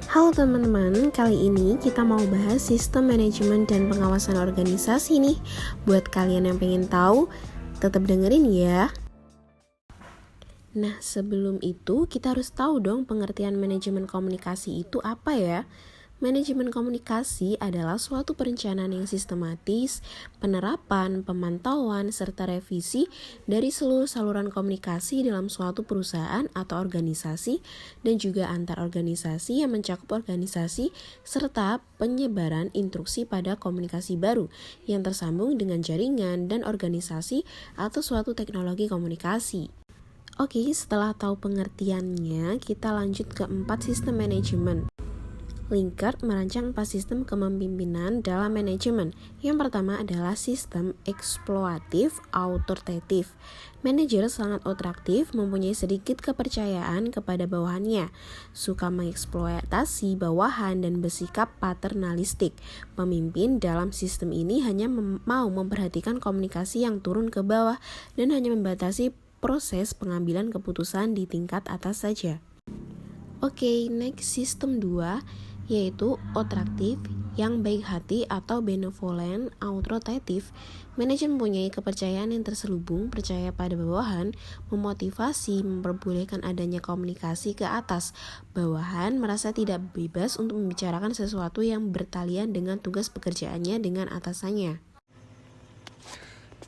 Halo teman-teman, kali ini kita mau bahas sistem manajemen dan pengawasan organisasi nih. Buat kalian yang pengen tahu, tetap dengerin ya. Nah, sebelum itu kita harus tahu dong pengertian manajemen komunikasi itu apa ya. Manajemen komunikasi adalah suatu perencanaan yang sistematis, penerapan, pemantauan, serta revisi dari seluruh saluran komunikasi dalam suatu perusahaan atau organisasi dan juga antar organisasi yang mencakup organisasi serta penyebaran instruksi pada komunikasi baru yang tersambung dengan jaringan dan organisasi atau suatu teknologi komunikasi. Oke, setelah tahu pengertiannya, kita lanjut ke 4 sistem manajemen. Linkert merancang 4 sistem kepemimpinan dalam manajemen. Yang pertama adalah sistem eksploitatif autoritatif. Manajer sangat otraktif, mempunyai sedikit kepercayaan kepada bawahannya, suka mengeksploitasi bawahan dan bersikap paternalistik. Pemimpin dalam sistem ini hanya mau memperhatikan komunikasi yang turun ke bawah dan hanya membatasi proses pengambilan keputusan di tingkat atas saja. Oke, next sistem 2 yaitu otraktif yang baik hati atau benevolent autoritatif. Manajer mempunyai kepercayaan yang terselubung, percaya pada bawahan, memotivasi, memperbolehkan adanya komunikasi ke atas. Bawahan merasa tidak bebas untuk membicarakan sesuatu yang bertalian dengan tugas pekerjaannya dengan atasannya.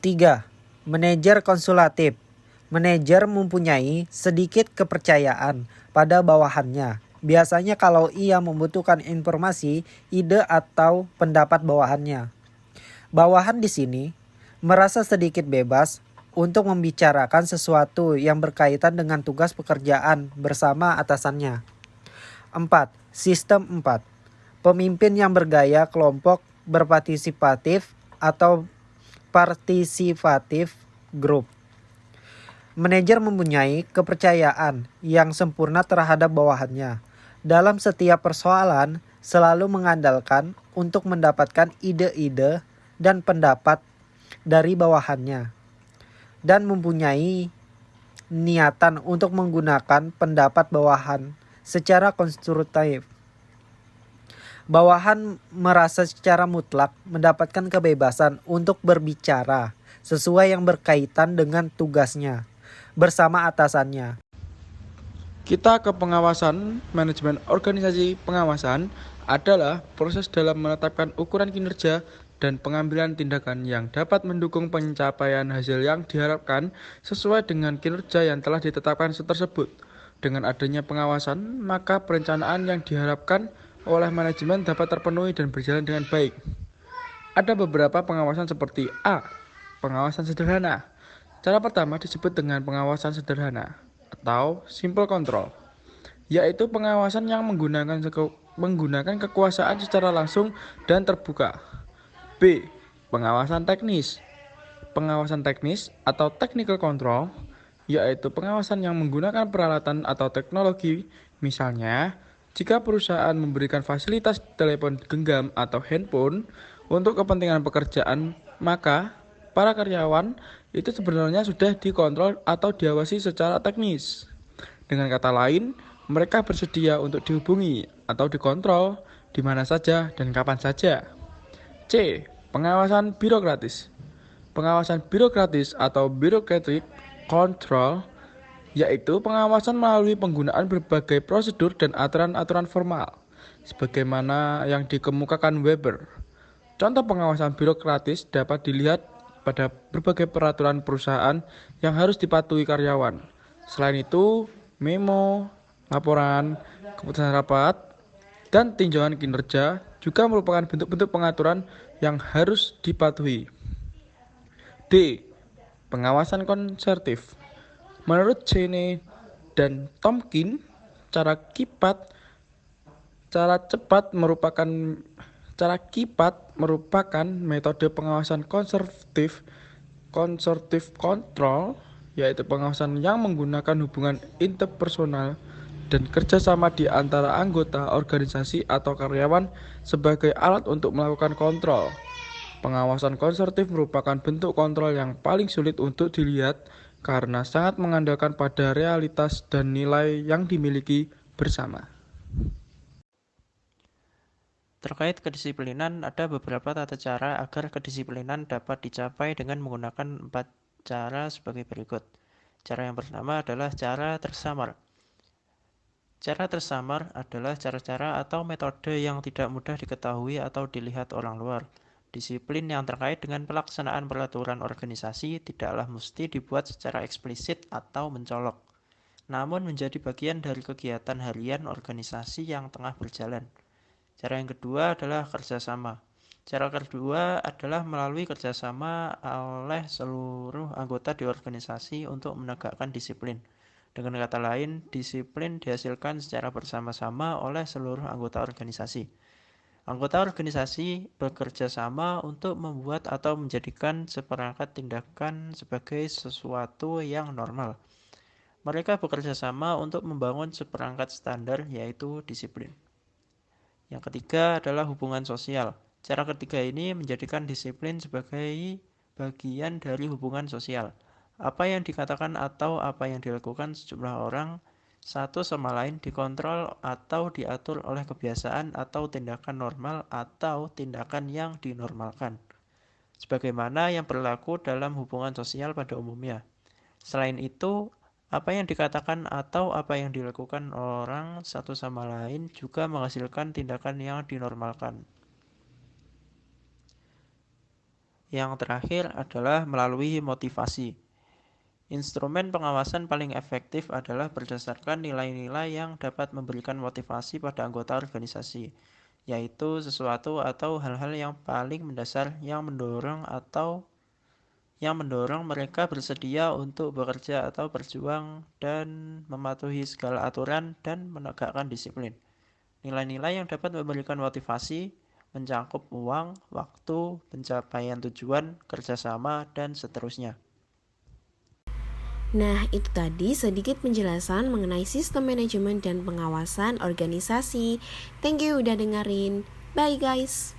3. Manajer konsulatif. Manajer mempunyai sedikit kepercayaan pada bawahannya. Biasanya kalau ia membutuhkan informasi, ide atau pendapat bawahannya. Bawahan di sini merasa sedikit bebas untuk membicarakan sesuatu yang berkaitan dengan tugas pekerjaan bersama atasannya. 4. Sistem 4. Pemimpin yang bergaya kelompok berpartisipatif atau partisipatif group. Manajer mempunyai kepercayaan yang sempurna terhadap bawahannya. Dalam setiap persoalan, selalu mengandalkan untuk mendapatkan ide-ide dan pendapat dari bawahannya. Dan mempunyai niatan untuk menggunakan pendapat bawahan secara konstruktif. Bawahan merasa secara mutlak mendapatkan kebebasan untuk berbicara sesuai yang berkaitan dengan tugasnya bersama atasannya. Kita ke pengawasan. Manajemen organisasi pengawasan adalah proses dalam menetapkan ukuran kinerja dan pengambilan tindakan yang dapat mendukung pencapaian hasil yang diharapkan sesuai dengan kinerja yang telah ditetapkan tersebut. Dengan adanya pengawasan, maka perencanaan yang diharapkan oleh manajemen dapat terpenuhi dan berjalan dengan baik. Ada beberapa pengawasan seperti A. Pengawasan sederhana. Cara pertama disebut dengan pengawasan sederhana atau simple control, yaitu pengawasan yang menggunakan kekuasaan secara langsung dan terbuka. B. Pengawasan teknis. Pengawasan teknis atau technical control, yaitu pengawasan yang menggunakan peralatan atau teknologi. Misalnya, jika perusahaan memberikan fasilitas telepon genggam atau handphone untuk kepentingan pekerjaan, maka para karyawan itu sebenarnya sudah dikontrol atau diawasi secara teknis. Dengan kata lain, mereka bersedia untuk dihubungi atau dikontrol di mana saja dan kapan saja. C. Pengawasan birokratis. Pengawasan birokratis atau bureaucratic control, yaitu pengawasan melalui penggunaan berbagai prosedur dan aturan-aturan formal, sebagaimana yang dikemukakan Weber. Contoh pengawasan birokratis dapat dilihat pada berbagai peraturan perusahaan yang harus dipatuhi karyawan. Selain itu, memo, laporan, keputusan rapat, dan tinjauan kinerja juga merupakan bentuk-bentuk pengaturan yang harus dipatuhi. D. Pengawasan konservatif. Menurut Cheney dan Tomkin, cara kipat merupakan metode pengawasan konservatif control, yaitu pengawasan yang menggunakan hubungan interpersonal dan kerjasama di antara anggota organisasi atau karyawan sebagai alat untuk melakukan kontrol. Pengawasan konservatif merupakan bentuk kontrol yang paling sulit untuk dilihat karena sangat mengandalkan pada realitas dan nilai yang dimiliki bersama. Terkait kedisiplinan, ada beberapa tata cara agar kedisiplinan dapat dicapai dengan menggunakan 4 cara sebagai berikut. Cara yang pertama adalah cara tersamar. Cara tersamar adalah cara-cara atau metode yang tidak mudah diketahui atau dilihat orang luar. Disiplin yang terkait dengan pelaksanaan peraturan organisasi tidaklah mesti dibuat secara eksplisit atau mencolok, namun menjadi bagian dari kegiatan harian organisasi yang tengah berjalan. Cara yang kedua adalah kerjasama. Cara kedua adalah melalui kerjasama oleh seluruh anggota di organisasi untuk menegakkan disiplin. Dengan kata lain, disiplin dihasilkan secara bersama-sama oleh seluruh anggota organisasi. Anggota organisasi bekerja sama untuk membuat atau menjadikan seperangkat tindakan sebagai sesuatu yang normal. Mereka bekerja sama untuk membangun seperangkat standar, yaitu disiplin. Yang ketiga adalah hubungan sosial. Cara ketiga ini menjadikan disiplin sebagai bagian dari hubungan sosial. Apa yang dikatakan atau apa yang dilakukan sejumlah orang satu sama lain dikontrol atau diatur oleh kebiasaan atau tindakan normal atau tindakan yang dinormalkan, sebagaimana yang berlaku dalam hubungan sosial pada umumnya. Selain itu, apa yang dikatakan atau apa yang dilakukan orang satu sama lain juga menghasilkan tindakan yang dinormalkan. Yang terakhir adalah melalui motivasi. Instrumen pengawasan paling efektif adalah berdasarkan nilai-nilai yang dapat memberikan motivasi pada anggota organisasi, yaitu sesuatu atau hal-hal yang paling mendasar yang mendorong mereka bersedia untuk bekerja atau berjuang dan mematuhi segala aturan dan menegakkan disiplin. Nilai-nilai yang dapat memberikan motivasi mencakup uang, waktu, pencapaian tujuan, kerjasama, dan seterusnya. Nah, itu tadi sedikit penjelasan mengenai sistem manajemen dan pengawasan organisasi. Thank you udah dengerin. Bye guys.